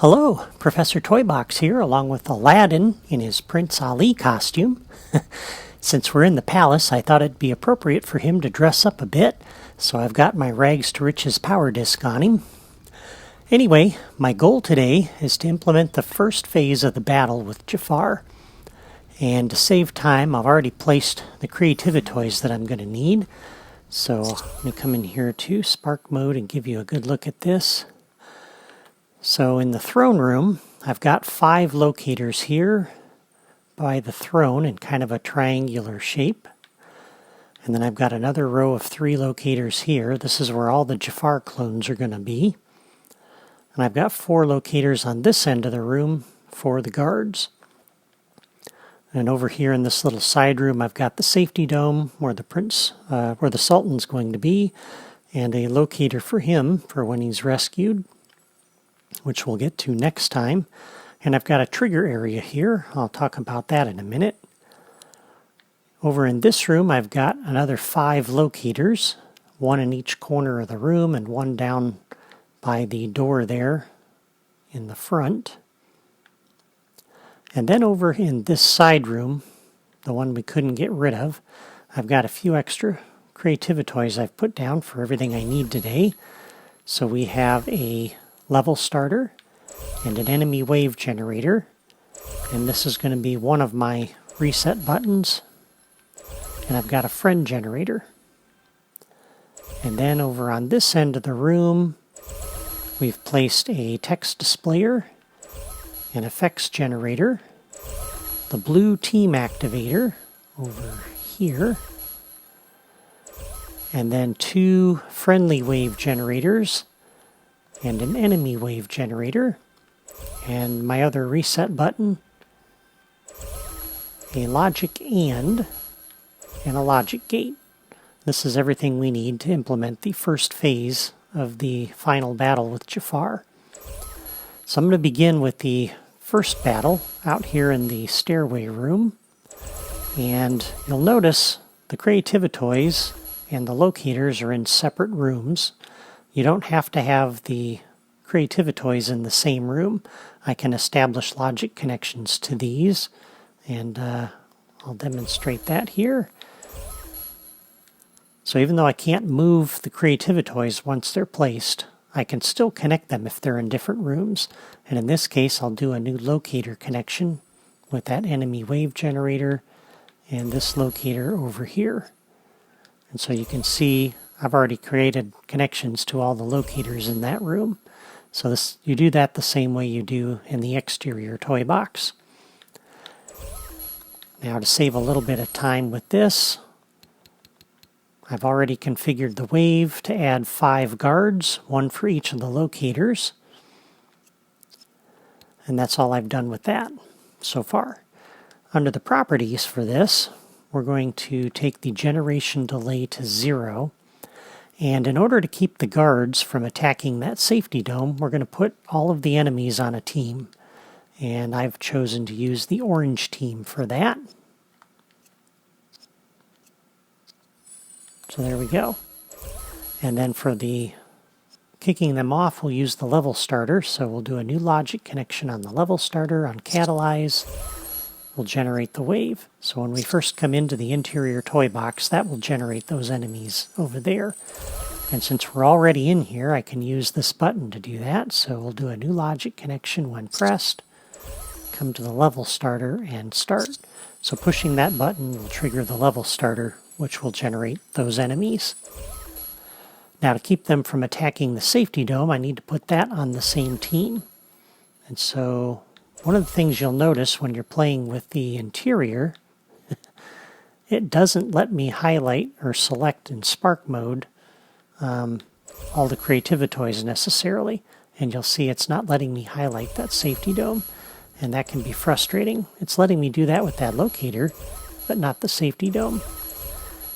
Hello, Professor Toybox here, along with Aladdin in his Prince Ali costume. Since we're in the palace, I thought it'd be appropriate for him to dress up a bit, so I've got my rags to riches power disc on him. Anyway, my goal today is to implement the first phase of the battle with Jafar. And to save time, I've already placed the creativitoys that I'm going to need. So let me come in here to Spark Mode and give you a good look at this. So in the throne room, I've got 5 locators here by the throne in kind of a triangular shape. And then I've got another row of 3 locators here. This is where all the Jafar clones are going to be. And I've got 4 locators on this end of the room for the guards. And over here in this little side room, I've got the safety dome where the Sultan's going to be, and a locator for him for when he's rescued, which we'll get to next time. And I've got a trigger area here. I'll talk about that in a minute. Over in this room, I've got another 5 locators, 1 in each corner of the room and 1 down by the door there in the front. And then over in this side room, the one we couldn't get rid of, I've got a few extra creativitoys I've put down for everything I need today. So we have a level starter and an enemy wave generator. And this is going to be one of my reset buttons. And I've got a friend generator. And then over on this end of the room, we've placed a text displayer, an effects generator, the blue team activator over here, and then 2 friendly wave generators and an enemy wave generator, and my other reset button, a logic and a logic gate. This is everything we need to implement the first phase of the final battle with Jafar. So I'm going to begin with the first battle out here in the stairway room. And you'll notice the creativitoys and the locators are in separate rooms. You don't have to have the creativitoys in the same room. I can establish logic connections to these, and I'll demonstrate that here. So even though I can't move the creativitoys once they're placed, I can still connect them if they're in different rooms. And in this case, I'll do a new locator connection with that enemy wave generator and this locator over here. And so you can see I've already created connections to all the locators in that room. So you do that the same way you do in the exterior toy box. Now to save a little bit of time with this, I've already configured the wave to add 5 guards, 1 for each of the locators. And that's all I've done with that so far. Under the properties for this, we're going to take the generation delay to 0. And in order to keep the guards from attacking that safety dome, we're going to put all of the enemies on a team. And I've chosen to use the orange team for that. So there we go. And then for the kicking them off, we'll use the level starter. So we'll do a new logic connection on the level starter, on catalyze. We'll generate the wave. So when we first come into the interior toy box, that will generate those enemies over there. And since we're already in here, I can use this button to do that. So we'll do a new logic connection when pressed. Come to the level starter and start. So pushing that button will trigger the level starter, which will generate those enemies. Now to keep them from attacking the safety dome, I need to put that on the same team. And so one of the things you'll notice when you're playing with the interior, it doesn't let me highlight or select in Spark Mode all the creativitoys necessarily. And you'll see it's not letting me highlight that safety dome. And that can be frustrating. It's letting me do that with that locator, but not the safety dome.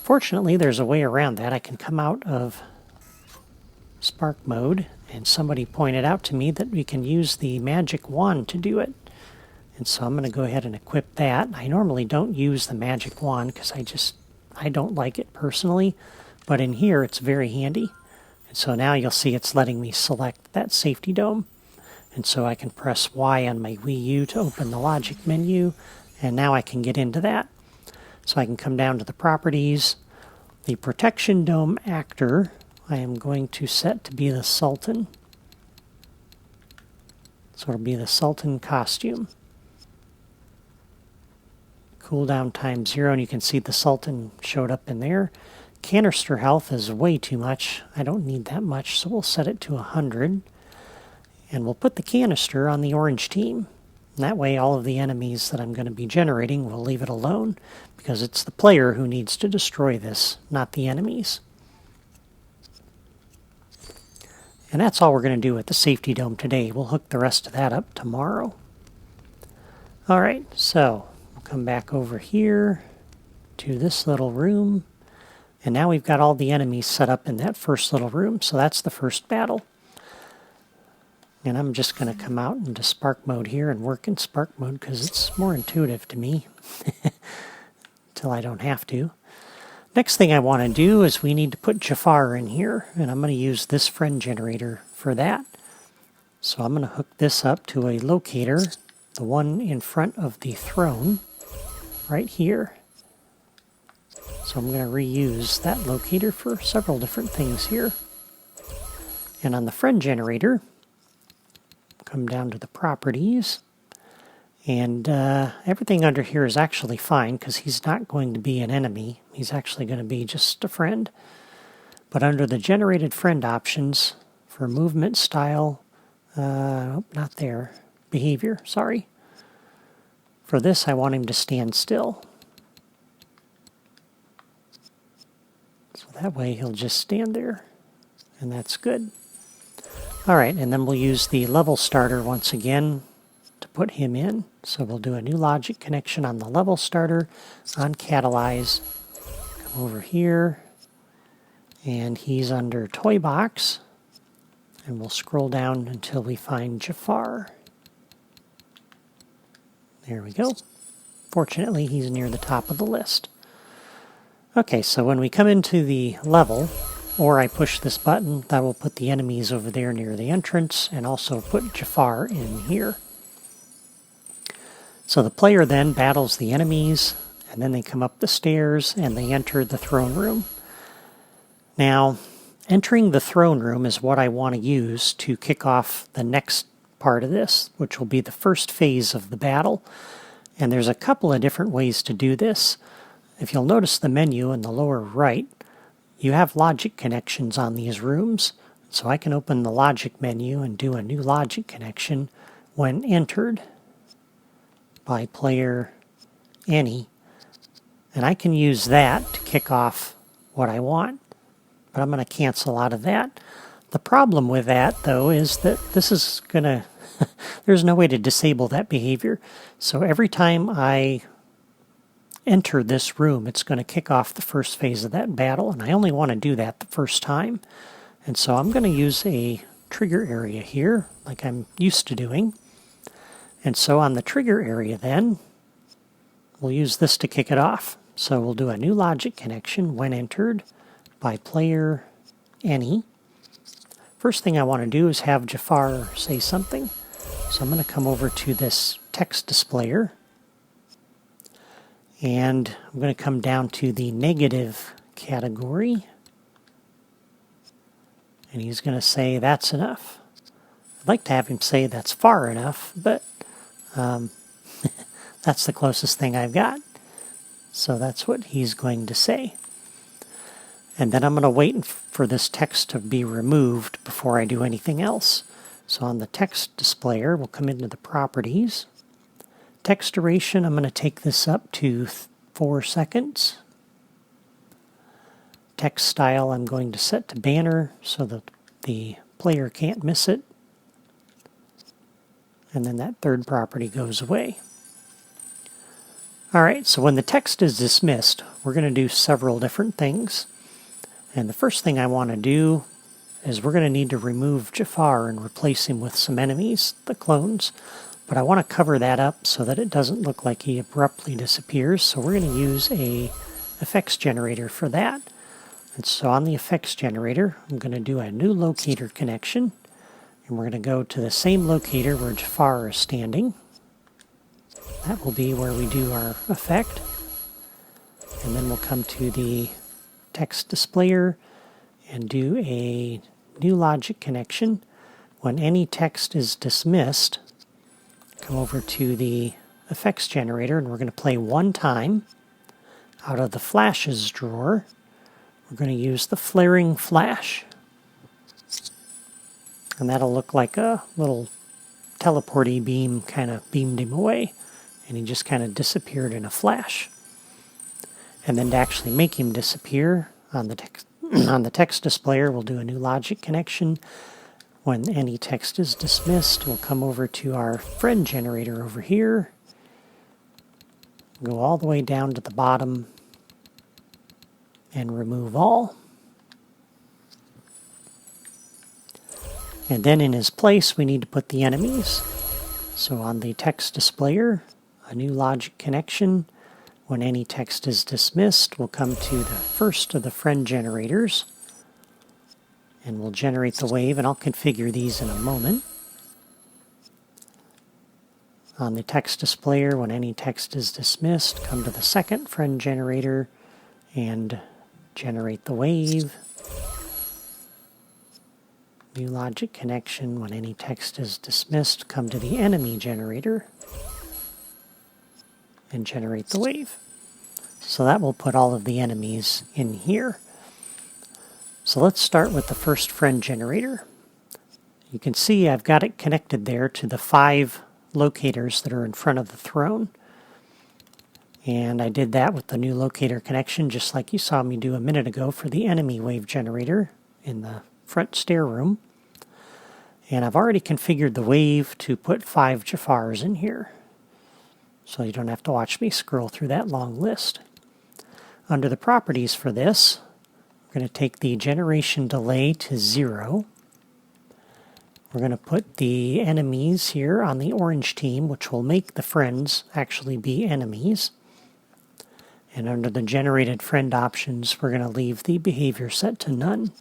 Fortunately, there's a way around that. I can come out of Spark Mode, and somebody pointed out to me that we can use the magic wand to do it. And so I'm going to go ahead and equip that. I normally don't use the magic wand because I don't like it personally, but in here it's very handy. And so now you'll see it's letting me select that safety dome. And so I can press Y on my Wii U to open the logic menu, and now I can get into that. So I can come down to the properties. The protection dome actor, I am going to set to be the Sultan. So it'll be the Sultan costume. Cooldown time 0, and you can see the Sultan showed up in there. Canister health is way too much. I don't need that much, so we'll set it to 100. And we'll put the canister on the orange team. And that way all of the enemies that I'm going to be generating will leave it alone, because it's the player who needs to destroy this, not the enemies. And that's all we're going to do with the safety dome today. We'll hook the rest of that up tomorrow. Alright, so we'll come back over here to this little room. And now we've got all the enemies set up in that first little room, so that's the first battle. And I'm just going to come out into Spark mode here and work in Spark mode because it's more intuitive to me until I don't have to. Next thing I want to do is we need to put Jafar in here, and I'm going to use this friend generator for that. So I'm going to hook this up to a locator, the one in front of the throne, right here. So I'm going to reuse that locator for several different things here. And on the friend generator, come down to the properties, and everything under here is actually fine because he's not going to be an enemy. He's actually going to be just a friend. But under the generated friend options for movement style, not there, behavior, sorry. For this I want him to stand still. So that way he'll just stand there, and that's good. Alright, and then we'll use the level starter once again to put him in. So we'll do a new logic connection on the level starter, on Catalyze. Come over here, and he's under Toy Box. And we'll scroll down until we find Jafar. There we go. Fortunately, he's near the top of the list. Okay, so when we come into the level, or I push this button, that will put the enemies over there near the entrance, and also put Jafar in here. So the player then battles the enemies, and then they come up the stairs, and they enter the throne room. Now, entering the throne room is what I want to use to kick off the next part of this, which will be the first phase of the battle. And there's a couple of different ways to do this. If you'll notice the menu in the lower right, you have logic connections on these rooms. So I can open the logic menu and do a new logic connection when entered by player any. And I can use that to kick off what I want. But I'm going to cancel out of that. The problem with that, though, is that this is going to... there's no way to disable that behavior. So every time I enter this room, it's going to kick off the first phase of that battle, and I only want to do that the first time. And so I'm going to use a trigger area here, like I'm used to doing. And so on the trigger area then, we'll use this to kick it off. So we'll do a new logic connection when entered by player any. First thing I want to do is have Jafar say something. So I'm going to come over to this text displayer, and I'm going to come down to the negative category, and he's going to say that's enough. I'd like to have him say that's far enough, but that's the closest thing I've got. So that's what he's going to say. And then I'm going to wait for this text to be removed before I do anything else. So on the text displayer, we'll come into the properties. Text duration, I'm going to take this up to 4 seconds. Text style, I'm going to set to banner so that the player can't miss it. And then that third property goes away. Alright, so when the text is dismissed, we're going to do several different things. And the first thing I want to do is we're going to need to remove Jafar and replace him with some enemies, the clones. But I want to cover that up so that it doesn't look like he abruptly disappears. So we're going to use a effects generator for that. And so on the effects generator, I'm going to do a new locator connection. And we're going to go to the same locator where Jafar is standing. That will be where we do our effect. And then we'll come to the text displayer and do a new logic connection. When any text is dismissed, come over to the effects generator, and we're going to play one time. Out of the flashes drawer, we're going to use the flaring flash. And that'll look like a little teleporty beam kind of beamed him away. And he just kind of disappeared in a flash. And then to actually make him disappear on the text displayer, we'll do a new logic connection. When any text is dismissed, we'll come over to our friend generator over here. Go all the way down to the bottom and remove all. And then in his place, we need to put the enemies. So on the text displayer, a new logic connection. When any text is dismissed, we'll come to the first of the friend generators. And we'll generate the wave, and I'll configure these in a moment. On the text displayer, when any text is dismissed, come to the second friend generator and generate the wave. New logic connection. When any text is dismissed, come to the enemy generator and generate the wave. So that will put all of the enemies in here. So let's start with the first friend generator. You can see I've got it connected there to the 5 locators that are in front of the throne. And I did that with the new locator connection, just like you saw me do a minute ago for the enemy wave generator in the front stair room. And I've already configured the wave to put 5 Jafars in here. So you don't have to watch me scroll through that long list. Under the properties for this, we're going to take the generation delay to 0. We're going to put the enemies here on the orange team, which will make the friends actually be enemies. And under the generated friend options, we're going to leave the behavior set to none.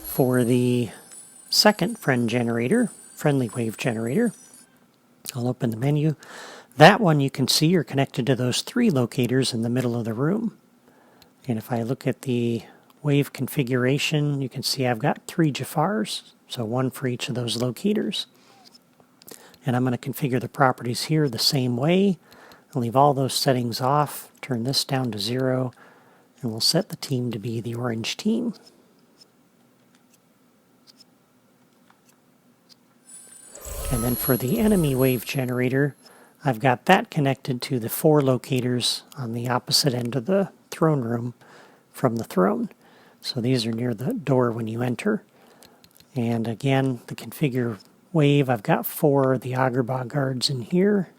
For the second friend generator, friendly wave generator, I'll open the menu. That one you can see are connected to those 3 locators in the middle of the room. And if I look at the wave configuration, you can see I've got 3 Jafars, so 1 for each of those locators. And I'm going to configure the properties here the same way. I'll leave all those settings off, turn this down to 0, and we'll set the team to be the orange team. And then for the enemy wave generator, I've got that connected to the 4 locators on the opposite end of the throne room from the throne. So these are near the door when you enter. And again, the configure wave, I've got 4 of the Agrabah guards in here.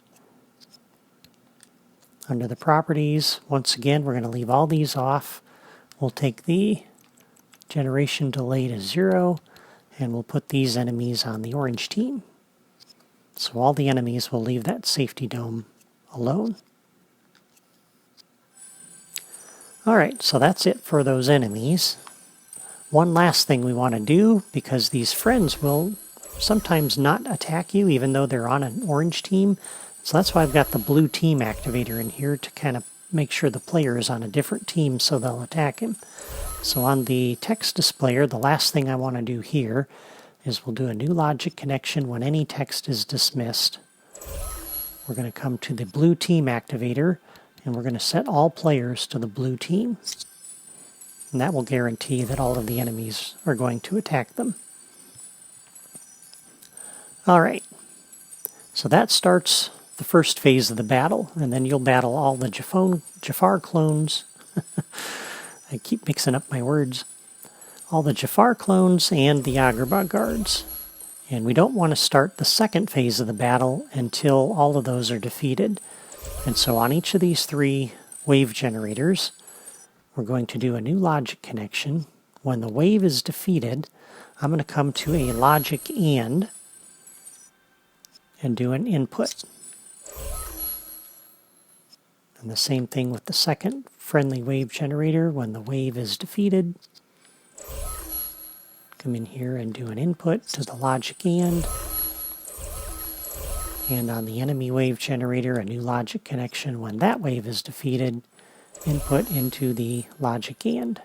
Under the properties, once again, we're going to leave all these off. We'll take the generation delay to 0, and we'll put these enemies on the orange team. So all the enemies will leave that safety dome alone. Alright, so that's it for those enemies. One last thing we want to do, because these friends will sometimes not attack you even though they're on an orange team. So that's why I've got the blue team activator in here to kind of make sure the player is on a different team so they'll attack him. So on the text displayer, the last thing I want to do here is we'll do a new logic connection when any text is dismissed. We're going to come to the blue team activator, and we're going to set all players to the blue team. And that will guarantee that all of the enemies are going to attack them. Alright, so that starts the first phase of the battle, and then you'll battle all the Jafar clones. I keep mixing up my words. All the Jafar clones and the Agrabah guards. And we don't want to start the second phase of the battle until all of those are defeated. And so on each of these 3 wave generators, we're going to do a new logic connection. When the wave is defeated, I'm going to come to a logic and do an input. And the same thing with the second friendly wave generator. When the wave is defeated, Come in here and do an input to the logic and on the enemy wave generator, a new logic connection. When that wave is defeated, input into the logic and.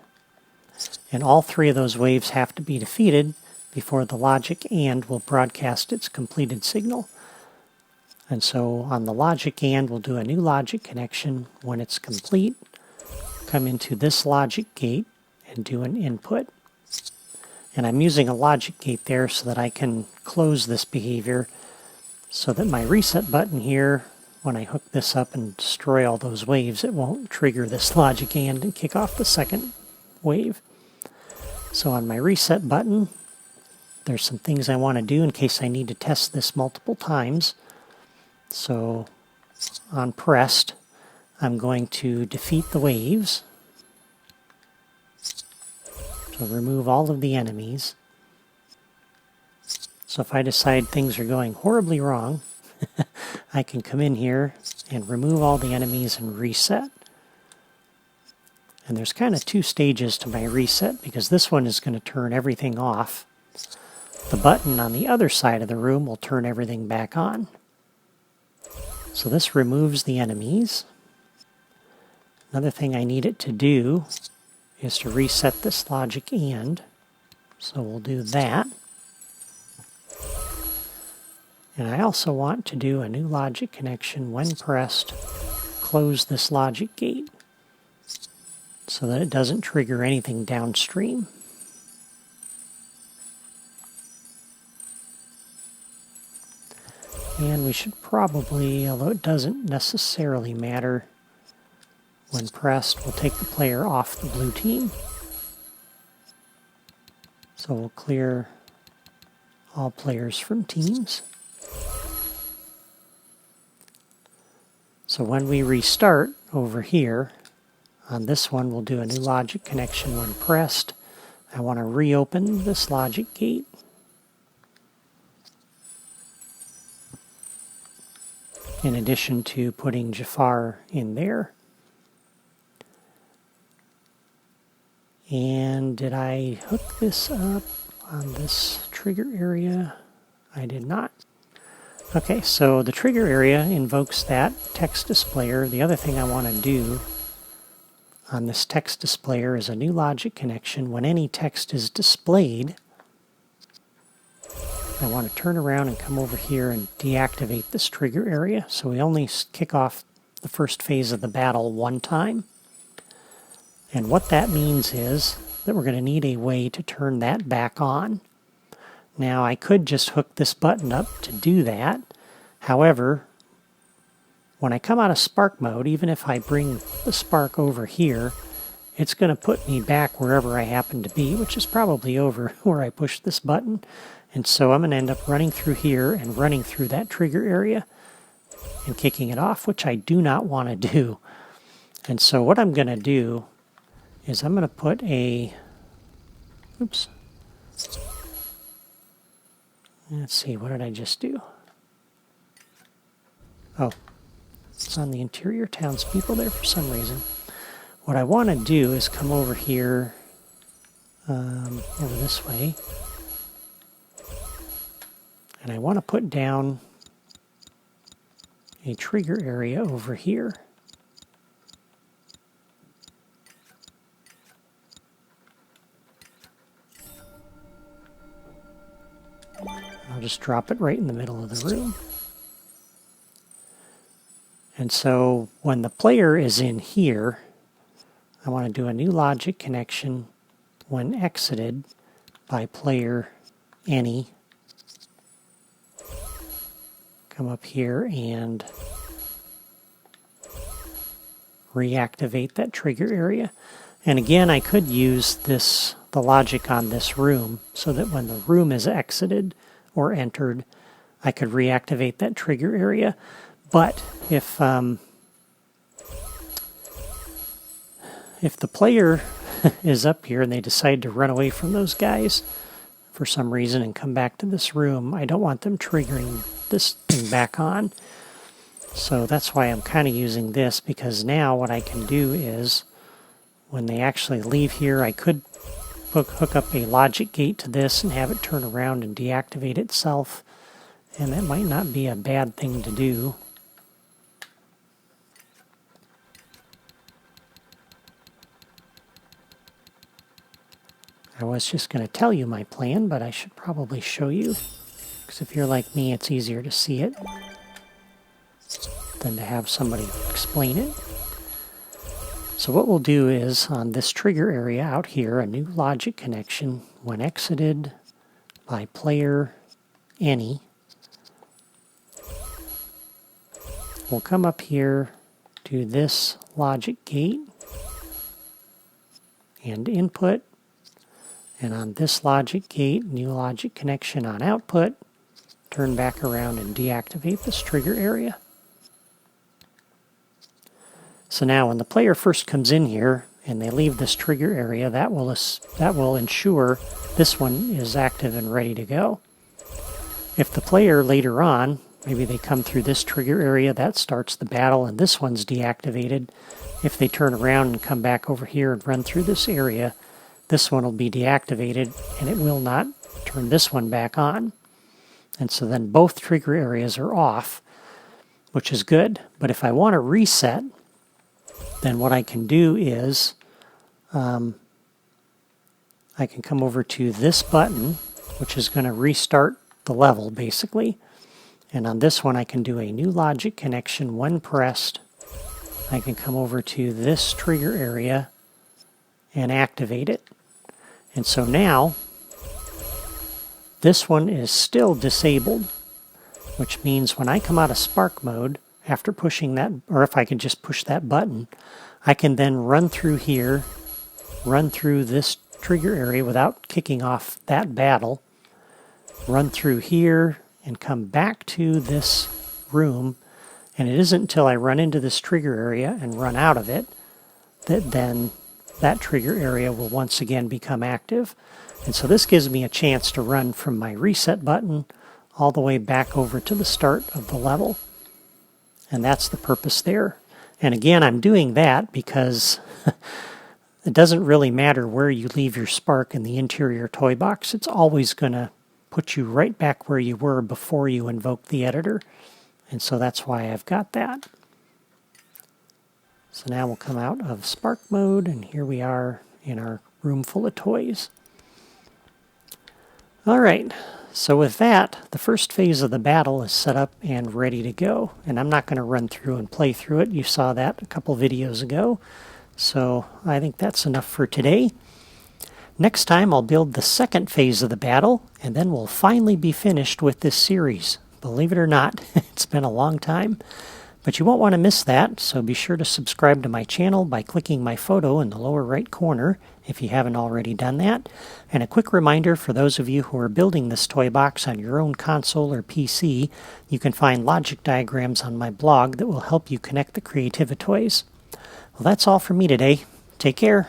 And all three of those waves have to be defeated before the logic and will broadcast its completed signal. And so on the logic and, we'll do a new logic connection. When it's complete, come into this logic gate and do an input. And I'm using a logic gate there so that I can close this behavior so that my reset button here, when I hook this up and destroy all those waves, it won't trigger this logic and kick off the second wave. So on my reset button, there's some things I want to do in case I need to test this multiple times. So on pressed, I'm going to defeat the waves. So remove all of the enemies. So if I decide things are going horribly wrong, I can come in here and remove all the enemies and reset. And there's kind of two stages to my reset because this one is going to turn everything off. The button on the other side of the room will turn everything back on. So this removes the enemies. Another thing I need it to do is to reset this logic and. So we'll do that. And I also want to do a new logic connection. When pressed, close this logic gate so that it doesn't trigger anything downstream. And we should probably, although it doesn't necessarily matter, when pressed, we'll take the player off the blue team. So we'll clear all players from teams. So when we restart over here, on this one we'll do a new logic connection when pressed. I want to reopen this logic gate. In addition to putting Jafar in there. And did I hook this up on this trigger area? I did not. Okay, so the trigger area invokes that text displayer. The other thing I want to do on this text displayer is a new logic connection. When any text is displayed, I want to turn around and come over here and deactivate this trigger area. So we only kick off the first phase of the battle one time. And what that means is that we're going to need a way to turn that back on. Now I could just hook this button up to do that. However, when I come out of spark mode, even if I bring the spark over here, it's going to put me back wherever I happen to be, which is probably over where I pushed this button. And so I'm going to end up running through here and running through that trigger area and kicking it off, which I do not want to do. And so what I'm going to do is I'm going to put a, oops, let's see, what did I just do? Oh, it's on the interior townspeople there for some reason. What I want to do is come over here, over this way, and I want to put down a trigger area over here. I'll just drop it right in the middle of the room. And so when the player is in here, I want to do a new logic connection when exited by player any. Come up here and reactivate that trigger area. And again, I could use the logic on this room so that when the room is exited or entered, I could reactivate that trigger area. But if the player is up here and they decide to run away from those guys for some reason and come back to this room, I don't want them triggering this thing back on. So that's why I'm kind of using this, because now what I can do is when they actually leave here, I could hook up a logic gate to this and have it turn around and deactivate itself. And that might not be a bad thing to do. I was just going to tell you my plan, but I should probably show you. Because if you're like me, it's easier to see it than to have somebody explain it. So what we'll do is, on this trigger area out here, a new logic connection, when exited by player any, we'll come up here to this logic gate and input, and on this logic gate, new logic connection on output, turn back around and deactivate this trigger area. So now when the player first comes in here and they leave this trigger area, that will ensure this one is active and ready to go. If the player later on, maybe they come through this trigger area, that starts the battle and this one's deactivated. If they turn around and come back over here and run through this area, this one will be deactivated and it will not turn this one back on. And so then both trigger areas are off, which is good. But if I want to reset, then what I can do is I can come over to this button, which is going to restart the level basically. And on this one I can do a new logic connection when pressed. I can come over to this trigger area and activate it. And so now this one is still disabled, which means when I come out of Spark mode, after pushing that, or if I can just push that button, I can then run through here, run through this trigger area without kicking off that battle, run through here, and come back to this room. And it isn't until I run into this trigger area and run out of it that then that trigger area will once again become active. And so this gives me a chance to run from my reset button all the way back over to the start of the level. And that's the purpose there. And again, I'm doing that because it doesn't really matter where you leave your Spark in the interior toy box. It's always going to put you right back where you were before you invoke the editor. And so that's why I've got that. So now we'll come out of Spark mode, and here we are in our room full of toys. All right. So with that, the first phase of the battle is set up and ready to go. And I'm not going to run through and play through it. You saw that a couple videos ago. So I think that's enough for today. Next time I'll build the second phase of the battle, and then we'll finally be finished with this series. Believe it or not, it's been a long time. But you won't want to miss that, so be sure to subscribe to my channel by clicking my photo in the lower right corner if you haven't already done that. And a quick reminder for those of you who are building this toy box on your own console or PC, you can find logic diagrams on my blog that will help you connect the Creativitoys. Well, that's all from me today. Take care.